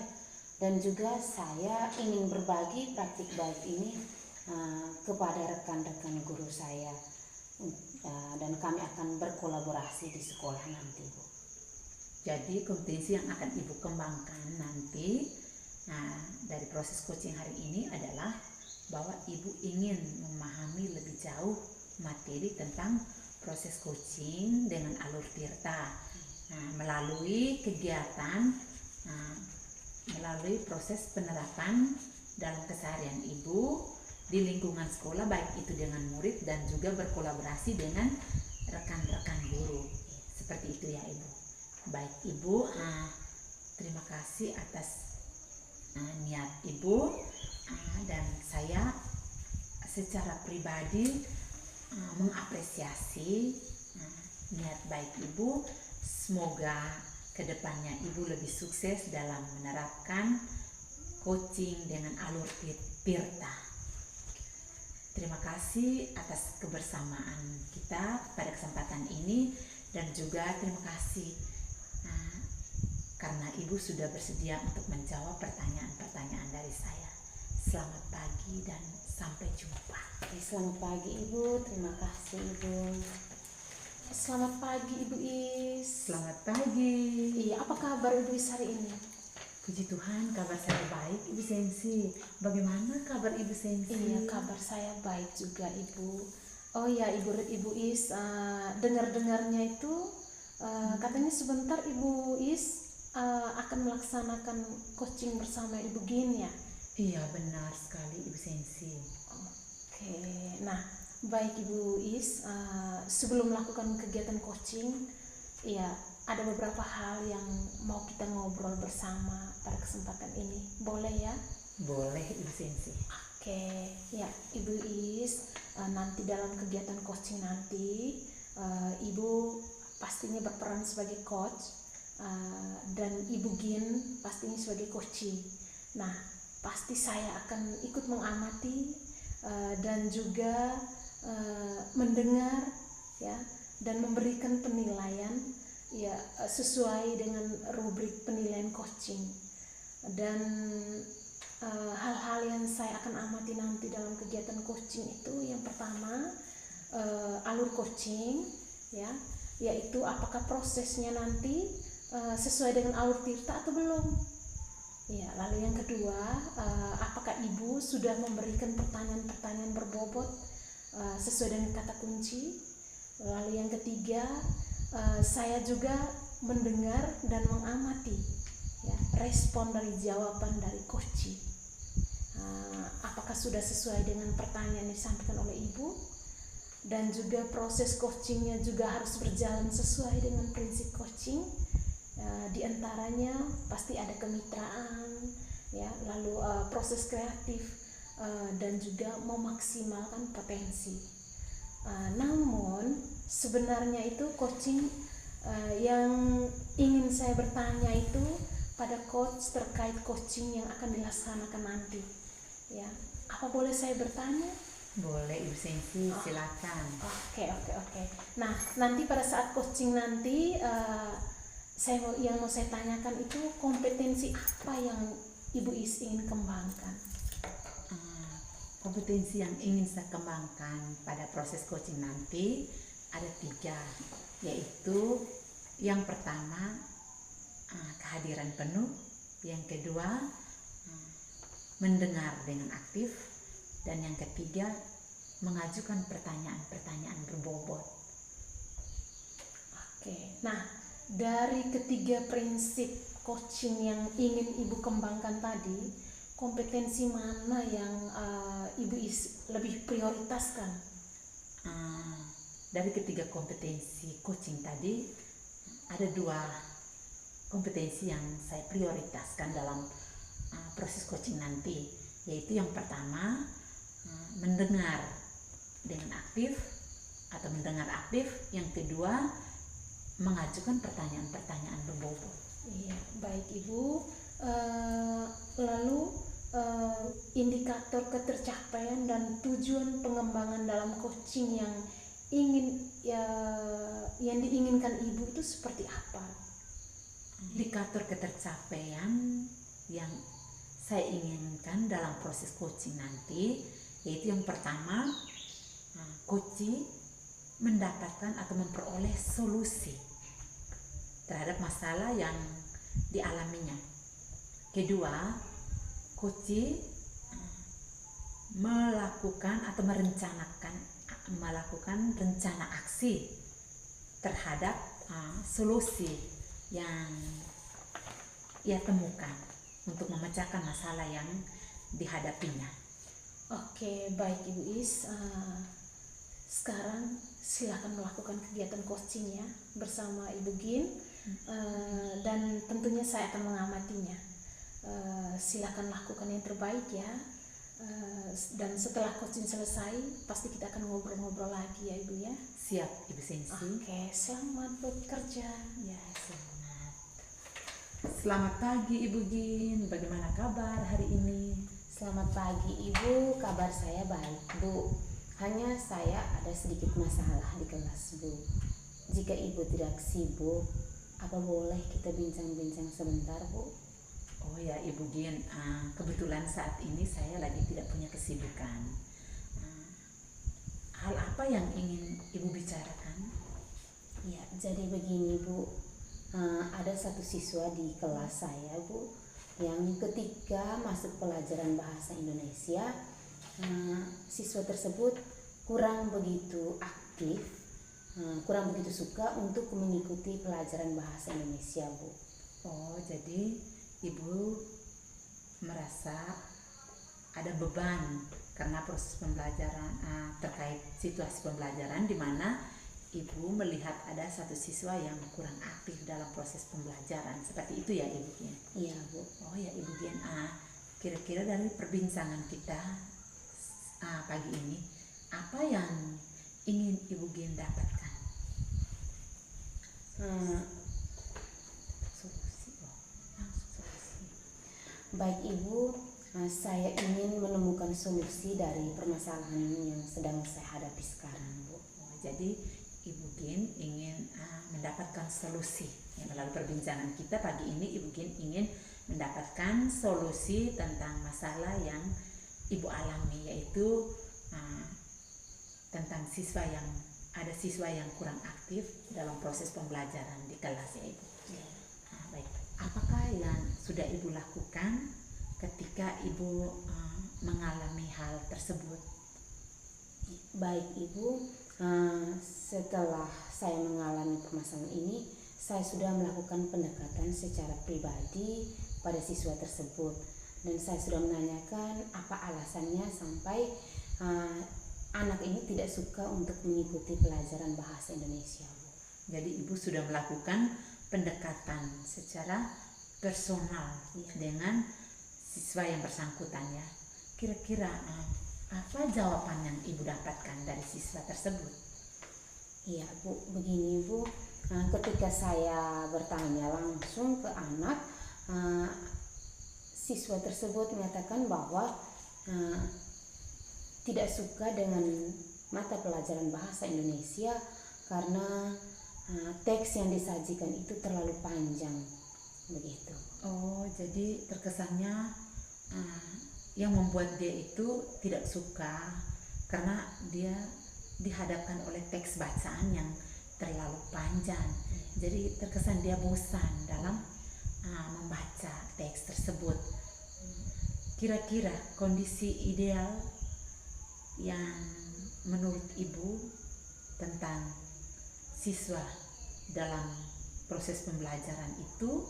B: dan juga saya ingin berbagi praktik baik ini kepada rekan-rekan guru saya, dan kami akan berkolaborasi di sekolah nanti, Bu.
A: Jadi kompetensi yang akan Ibu kembangkan nanti dari proses coaching hari ini adalah bahwa Ibu ingin memahami lebih jauh materi tentang proses coaching dengan alur tirta melalui kegiatan, melalui proses penerapan dalam keseharian Ibu di lingkungan sekolah, baik itu dengan murid dan juga berkolaborasi dengan rekan-rekan guru. Seperti itu ya Ibu. Baik Ibu, terima kasih atas niat Ibu, dan saya secara pribadi mengapresiasi niat baik Ibu. Semoga kedepannya Ibu lebih sukses dalam menerapkan coaching dengan alur tirta. Terima kasih atas kebersamaan kita pada kesempatan ini, dan juga terima kasih karena Ibu sudah bersedia untuk menjawab pertanyaan-pertanyaan dari saya. Selamat pagi dan sampai jumpa.
B: Selamat pagi Ibu, terima kasih Ibu.
C: Selamat pagi Ibu Is.
A: Selamat pagi.
C: Iya, apa kabar Ibu Is hari ini?
A: Puji Tuhan, kabar saya baik Ibu Sensi. Bagaimana kabar Ibu Sensi?
C: Iya, kabar saya baik juga Ibu. Oh ya Ibu Is, dengar-dengarnya itu katanya sebentar Ibu Is akan melaksanakan coaching bersama Ibu Gin ya?
A: Iya, benar sekali Ibu Sensi.
C: Oke, nah baik Ibu Is, sebelum melakukan kegiatan coaching, ya ada beberapa hal yang mau kita ngobrol bersama pada kesempatan ini. Boleh ya?
A: Boleh Ibu Sensi.
C: Oke, ya Ibu Is, nanti dalam kegiatan coaching nanti Ibu pastinya berperan sebagai coach, dan Ibu Gin pastinya sebagai coachee. Nah, pasti saya akan ikut mengamati dan juga mendengar ya, dan memberikan penilaian ya sesuai dengan rubrik penilaian coaching. Dan hal-hal yang saya akan amati nanti dalam kegiatan coaching itu, yang pertama alur coaching ya, yaitu apakah prosesnya nanti sesuai dengan alur tirta atau belum ya. Lalu yang kedua, apakah Ibu sudah memberikan pertanyaan-pertanyaan berbobot sesuai dengan kata kunci. Lalu yang ketiga, saya juga mendengar dan mengamati ya respon dari jawaban dari coachee. Apakah sudah sesuai dengan pertanyaan yang disampaikan oleh Ibu, dan juga proses coachingnya juga harus berjalan sesuai dengan prinsip coaching. Di antaranya pasti ada kemitraan ya, lalu proses kreatif, dan juga memaksimalkan potensi. Namun sebenarnya itu coaching yang ingin saya bertanya itu pada coach terkait coaching yang akan dilaksanakan nanti ya. Apa boleh saya bertanya?
A: Boleh Ibu Sensi, silakan.
C: Oke. Nah, nanti pada saat coaching nanti yang mau saya tanyakan itu kompetensi apa yang Ibu Is ingin kembangkan?
A: Kompetensi yang ingin saya kembangkan pada proses coaching nanti ada 3, yaitu yang pertama kehadiran penuh, yang kedua mendengar dengan aktif, dan yang ketiga mengajukan pertanyaan-pertanyaan berbobot.
C: Oke, nah dari ketiga prinsip coaching yang ingin Ibu kembangkan tadi, kompetensi mana yang Ibu lebih prioritaskan?
A: Dari ketiga kompetensi coaching tadi, ada 2 kompetensi yang saya prioritaskan dalam proses coaching nanti, yaitu yang pertama mendengar dengan aktif atau mendengar aktif, yang kedua mengajukan pertanyaan-pertanyaan berbobot.
C: Iya, baik Ibu. Lalu indikator ketercapaian dan tujuan pengembangan dalam coaching yang diinginkan Ibu itu seperti apa?
A: Indikator ketercapaian yang saya inginkan dalam proses coaching nanti, yaitu yang pertama, coaching mendapatkan atau memperoleh solusi terhadap masalah yang dialaminya. Kedua, coaching melakukan atau melakukan rencana aksi terhadap solusi yang ia temukan untuk memecahkan masalah yang dihadapinya.
C: Oke, baik Ibu Is. Sekarang silakan melakukan kegiatan coaching ya bersama Ibu Gin, dan tentunya saya akan mengamatinya. Silakan lakukan yang terbaik ya. Dan setelah coaching selesai, pasti kita akan ngobrol-ngobrol lagi ya Ibu ya.
A: Siap Ibu Sensi.
C: Oke, selamat bekerja.
A: Ya, selamat. Selamat pagi Ibu Gin, bagaimana kabar hari ini?
B: Selamat pagi Ibu, kabar saya baik Bu. Hanya saya ada sedikit masalah di kelas Bu. Jika Ibu tidak sibuk, apa boleh kita bincang-bincang sebentar Bu?
A: Oh ya Ibu Gin, kebetulan saat ini saya lagi tidak punya kesibukan. Hal apa yang ingin Ibu bicarakan?
B: Ya, jadi begini Bu, ada satu siswa di kelas saya Bu, yang ketika masuk pelajaran bahasa Indonesia, siswa tersebut kurang begitu aktif, kurang begitu suka untuk mengikuti pelajaran bahasa Indonesia Bu.
A: Oh, jadi Ibu merasa ada beban karena proses pembelajaran, terkait situasi pembelajaran di mana Ibu melihat ada satu siswa yang kurang aktif dalam proses pembelajaran. Seperti itu ya Ibu Gin?
B: Iya Bu.
A: Oh ya Ibu Gin, kira-kira dari perbincangan kita pagi ini, apa yang ingin Ibu Gin dapatkan? Solusi.
B: Baik Ibu, saya ingin menemukan solusi dari permasalahan yang sedang saya hadapi sekarang Bu.
A: Oh, jadi Ibu Gin ingin mendapatkan solusi. Melalui perbincangan kita pagi ini, Ibu Gin ingin mendapatkan solusi tentang masalah yang Ibu alami, yaitu tentang ada siswa yang kurang aktif dalam proses pembelajaran di kelas ya Ibu. Baik, apakah yang sudah Ibu lakukan ketika Ibu mengalami hal tersebut?
B: Baik Ibu, setelah saya mengalami permasalahan ini, saya sudah melakukan pendekatan secara pribadi pada siswa tersebut, dan saya sudah menanyakan apa alasannya sampai anak ini tidak suka untuk mengikuti pelajaran bahasa Indonesia Bu.
A: Jadi Ibu sudah melakukan pendekatan secara personal dengan siswa yang bersangkutan ya. Kira-kira apa jawaban yang Ibu dapatkan dari siswa tersebut?
B: Iya Bu, begini Bu, ketika saya bertanya langsung ke anak, siswa tersebut menyatakan bahwa tidak suka dengan mata pelajaran bahasa Indonesia karena teks yang disajikan itu terlalu panjang, begitu.
A: Oh, jadi terkesannya yang membuat dia itu tidak suka karena dia dihadapkan oleh teks bacaan yang terlalu panjang. Jadi terkesan dia bosan dalam membaca teks tersebut. Kira-kira kondisi ideal yang menurut Ibu tentang siswa dalam proses pembelajaran itu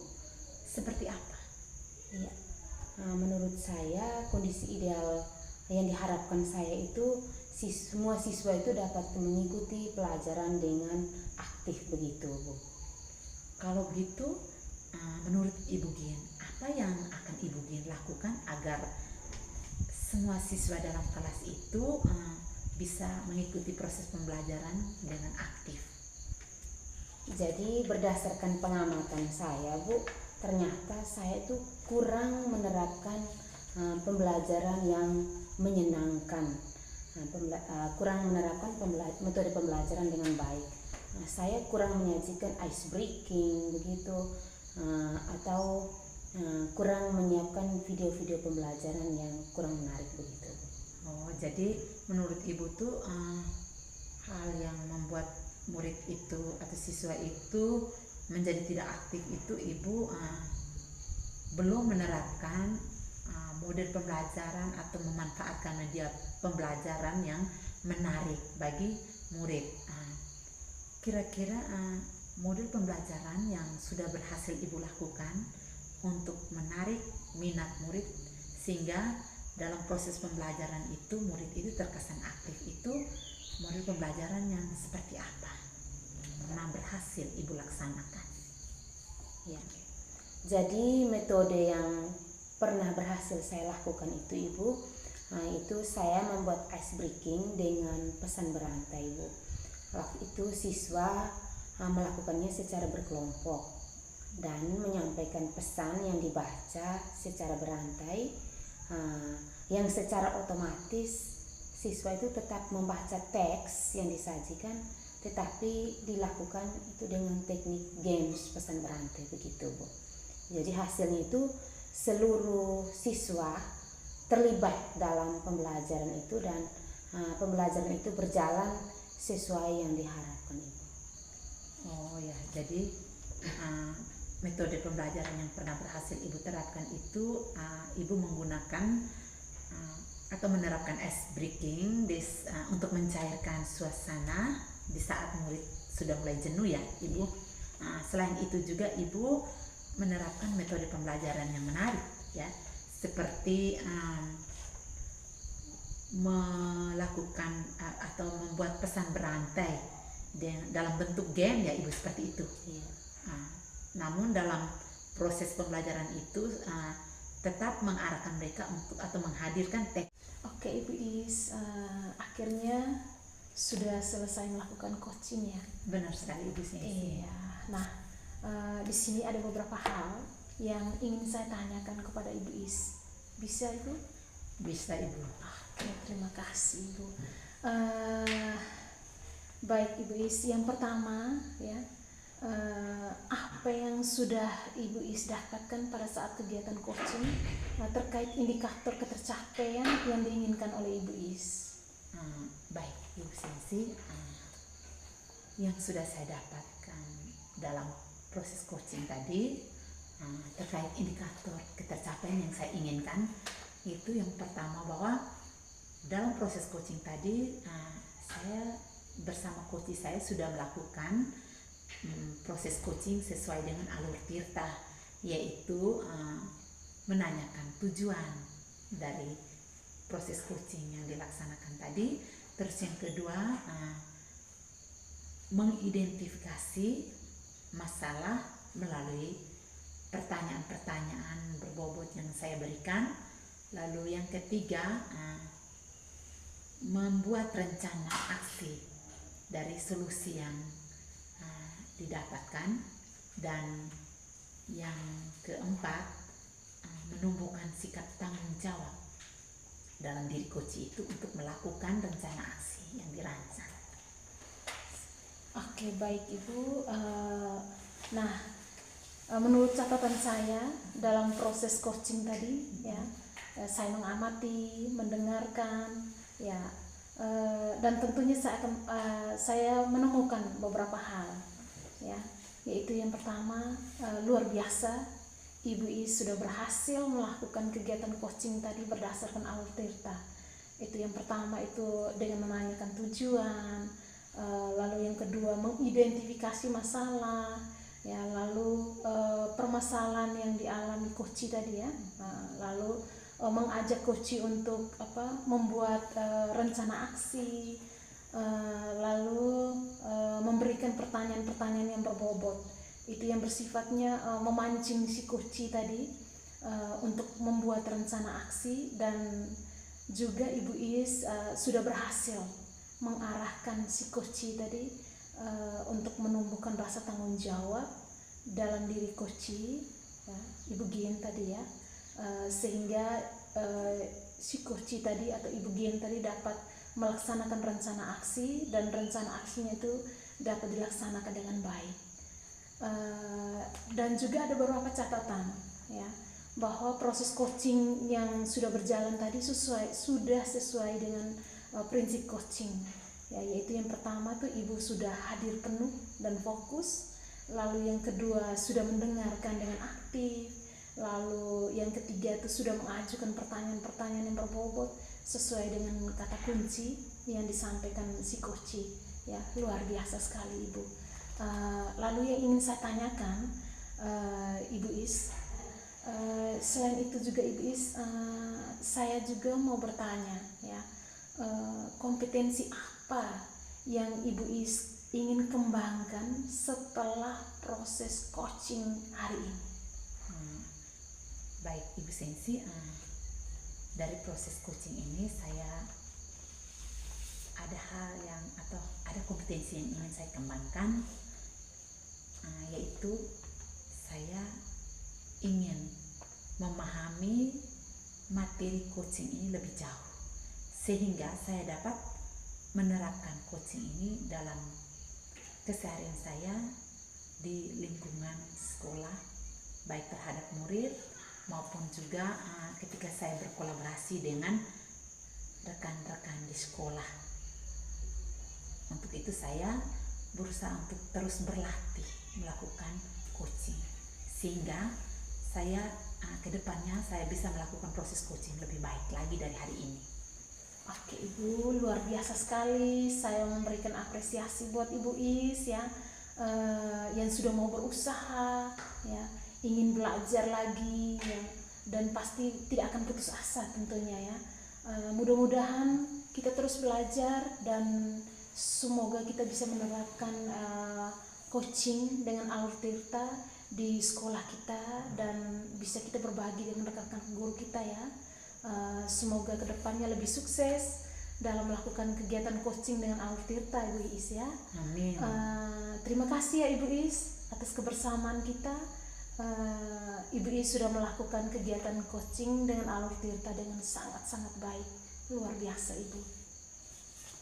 A: seperti apa?
B: Iya. Menurut saya kondisi ideal yang diharapkan saya itu semua siswa itu dapat mengikuti pelajaran dengan aktif begitu, Bu.
A: Kalau begitu, menurut Ibu Gien, apa yang akan Ibu Gien lakukan agar semua siswa dalam kelas itu bisa mengikuti proses pembelajaran dengan aktif?
B: Jadi berdasarkan pengamatan saya, Bu, ternyata saya itu kurang menerapkan pembelajaran yang menyenangkan, kurang menerapkan metode pembelajaran dengan baik. Saya kurang menyajikan ice breaking begitu, atau kurang menyiapkan video-video pembelajaran yang kurang menarik begitu.
A: Oh, jadi menurut Ibu tuh hal yang membuat murid itu atau siswa itu menjadi tidak aktif itu Ibu belum menerapkan model pembelajaran atau memanfaatkan media pembelajaran yang menarik bagi murid. Kira-kira model pembelajaran yang sudah berhasil Ibu lakukan untuk menarik minat murid sehingga dalam proses pembelajaran itu murid itu terkesan aktif, itu model pembelajaran yang seperti apa pernah berhasil Ibu laksanakan?
B: Ya. Jadi metode yang pernah berhasil saya lakukan itu, Ibu, itu saya membuat ice breaking dengan pesan berantai, Bu. Waktu itu siswa melakukannya secara berkelompok dan menyampaikan pesan yang dibaca secara berantai, yang secara otomatis siswa itu tetap membaca teks yang disajikan, tetapi dilakukan itu dengan teknik games pesan berantai begitu, Bu. Jadi hasilnya itu seluruh siswa terlibat dalam pembelajaran itu dan pembelajaran itu berjalan sesuai yang diharapkan, Ibu.
A: Oh ya, jadi metode pembelajaran yang pernah berhasil Ibu terapkan itu Ibu menggunakan atau menerapkan ice breaking untuk mencairkan suasana di saat murid sudah mulai jenuh ya, Ibu. Selain itu juga Ibu menerapkan metode pembelajaran yang menarik ya, seperti melakukan atau membuat pesan berantai dalam bentuk game ya, Ibu, seperti itu.
B: Ya.
A: Namun dalam proses pembelajaran itu tetap mengarahkan mereka untuk atau menghadirkan teks.
C: Oke, Ibu Is, akhirnya sudah selesai melakukan coaching ya.
A: Benar sekali, Ibu Sisi.
C: Iya. Nah, di sini ada beberapa hal yang ingin saya tanyakan kepada Ibu Is. Bisa, Ibu?
A: Bisa, Ibu.
C: Oke, terima kasih, Ibu. Baik, Ibu Is. Yang pertama ya, apa yang sudah Ibu Is dapatkan pada saat kegiatan coaching terkait indikator ketercapaian yang diinginkan oleh Ibu Is?
A: Baik, Ibu Sisi, yang sudah saya dapatkan dalam proses coaching tadi terkait indikator ketercapaian yang saya inginkan, itu yang pertama bahwa dalam proses coaching tadi saya bersama coach saya sudah melakukan proses coaching sesuai dengan alur Tirta, yaitu menanyakan tujuan dari proses coaching yang dilaksanakan tadi. Terus yang kedua, mengidentifikasi masalah melalui pertanyaan-pertanyaan berbobot yang saya berikan. Lalu yang ketiga, membuat rencana aksi dari solusi yang didapatkan. Dan yang keempat, menumbuhkan sikap tanggung jawab dalam diri coach itu untuk melakukan rencana aksi yang dirancang.
C: Oke, baik, Ibu. Nah, menurut catatan saya dalam proses coaching tadi ya, saya mengamati, mendengarkan ya, dan tentunya saya menemukan beberapa hal ya, yaitu yang pertama, luar biasa Ibu Is sudah berhasil melakukan kegiatan coaching tadi berdasarkan alur Tirta. Itu yang pertama, itu dengan menanyakan tujuan, lalu yang kedua mengidentifikasi masalah ya, lalu permasalahan yang dialami Koci tadi ya, lalu mengajak Koci untuk membuat rencana aksi, lalu memberikan pertanyaan-pertanyaan yang berbobot, itu yang bersifatnya memancing si Koci tadi untuk membuat rencana aksi. Dan juga Ibu Iis sudah berhasil mengarahkan si Koci tadi untuk menumbuhkan rasa tanggung jawab dalam diri Koci, ya, Ibu Gien tadi ya, sehingga si Koci tadi atau Ibu Gien tadi dapat melaksanakan rencana aksi, dan rencana aksinya itu dapat dilaksanakan dengan baik. Dan juga ada beberapa catatan ya, bahwa proses coaching yang sudah berjalan tadi sudah sesuai dengan prinsip coaching. Ya, yaitu yang pertama tuh Ibu sudah hadir penuh dan fokus, lalu yang kedua sudah mendengarkan dengan aktif, lalu yang ketiga itu sudah mengajukan pertanyaan-pertanyaan yang berbobot sesuai dengan kata kunci yang disampaikan si Koci. Ya, luar biasa sekali Ibu. Lalu yang ingin saya tanyakan Ibu Iis, selain itu juga Ibu Iis, saya juga mau bertanya ya, kompetensi apa yang Ibu Iis ingin kembangkan setelah proses coaching hari ini?
A: Baik Ibu Sensi, dari proses coaching ini saya ada hal yang atau ada kompetensi yang ingin saya kembangkan, yaitu saya ingin memahami materi coaching ini lebih jauh, sehingga saya dapat menerapkan coaching ini dalam keseharian saya di lingkungan sekolah, baik terhadap murid maupun juga ketika saya berkolaborasi dengan rekan-rekan di sekolah. Untuk itu saya berusaha untuk terus berlatih melakukan coaching, sehingga saya kedepannya saya bisa melakukan proses coaching lebih baik lagi dari hari ini.
C: Oke Ibu, luar biasa sekali. Saya memberikan apresiasi buat Ibu Iis ya, yang sudah mau berusaha ya, ingin belajar lagi ya, dan pasti tidak akan putus asa tentunya ya. Mudah-mudahan kita terus belajar dan semoga kita bisa menerapkan coaching dengan Alur Tirta di sekolah kita, dan bisa kita berbagi dengan rekan-rekan guru kita ya. Semoga kedepannya lebih sukses dalam melakukan kegiatan coaching dengan Alur Tirta Ibu Iis ya.
A: Amin.
C: Terima kasih ya Ibu Iis atas kebersamaan kita. Ibu Iis sudah melakukan kegiatan coaching dengan Alur Tirta dengan sangat-sangat baik. Luar biasa Ibu.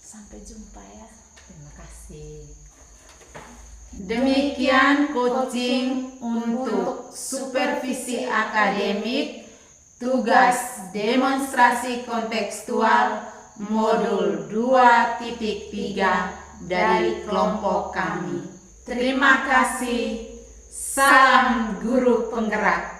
C: Sampai jumpa ya.
A: Terima kasih.
D: Demikian coaching untuk supervisi akademik, tugas demonstrasi kontekstual modul 2.3 dari kelompok kami. Terima kasih. Salam guru penggerak.